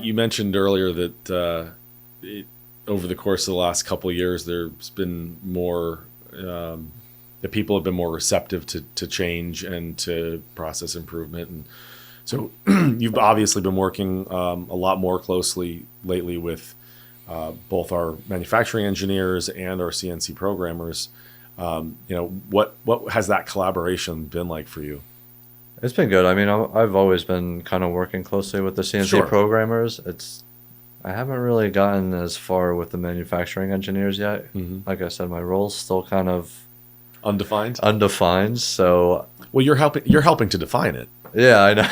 you mentioned earlier that over the course of the last couple of years, there's been more that people have been more receptive to change and to process improvement, and so you've obviously been working a lot more closely lately with both our manufacturing engineers and our CNC programmers. What has that collaboration been like for you? It's been good. I mean, I've always been kind of working closely with the CNC Sure. programmers. I haven't really gotten as far with the manufacturing engineers yet. Hmm. Like I said, my role's still kind of Undefined. undefined. So Well, you're helping to define it. yeah, I know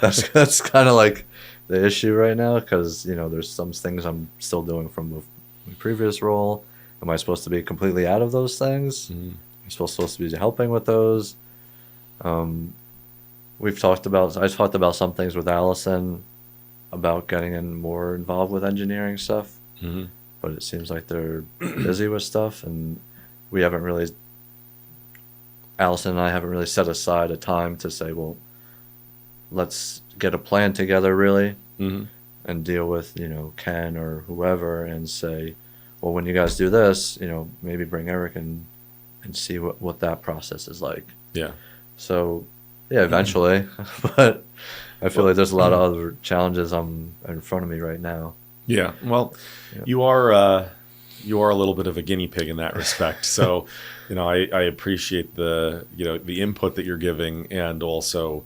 that's kind of like the issue right now because there's some things I'm still doing from my previous role. Am I supposed to be completely out of those things? Hmm. I'm supposed to be helping with those. Um, I talked about some things with Allison about getting more involved with engineering stuff, Hmm. but it seems like they're busy with stuff, and we haven't really, Allison and I haven't really set aside a time to say, well, let's get a plan together really Hmm. and deal with, Ken or whoever and say, well, when you guys do this, maybe bring Eric and see what that process is like. Yeah. So, yeah, eventually, but I feel Well, like there's a lot of other challenges in front of me right now. yeah. Well, Yeah. you are a little bit of a guinea pig in that respect. So, I appreciate the input that you're giving, and also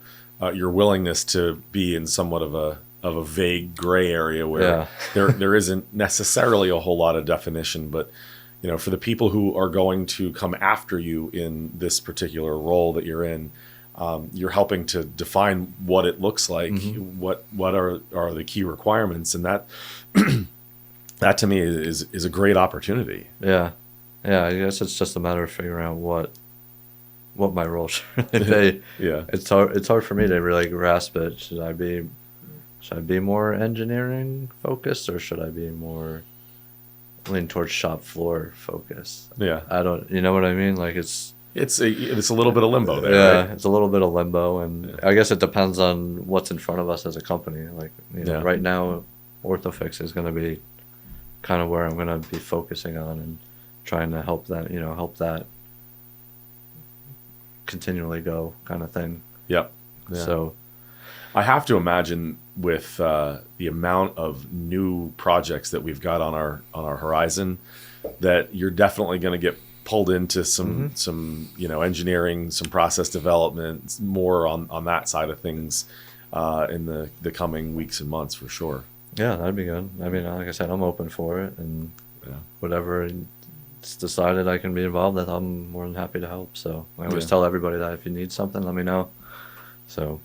your willingness to be in somewhat of a vague gray area where Yeah. there isn't necessarily a whole lot of definition, but for the people who are going to come after you in this particular role that you're in, you're helping to define what it looks like, Hmm. what are the key requirements, and that to me is a great opportunity. Yeah. Yeah, I guess it's just a matter of figuring out what my role should be. Yeah. It's hard for me to really grasp it. Should I be more engineering focused or should I be more lean towards shop floor focus? Yeah. I don't, you know what I mean? Like It's a little bit of limbo there, right? yeah, it's a little bit of limbo, and Yeah. I guess it depends on what's in front of us as a company. Like, Yeah. right now, Orthofix is going to be kind of where I'm going to be focusing on and trying to help that continually go kind of thing. Yep. Yeah. So, I have to imagine with the amount of new projects that we've got on our horizon, that you're definitely going to get pulled into some engineering, some process development, more on that side of things in the coming weeks and months for sure. yeah, that'd be good. I mean, like I said, I'm open for it, and Yeah. whatever it's decided I can be involved with, I'm more than happy to help. So I always Yeah. tell everybody that if you need something, let me know. So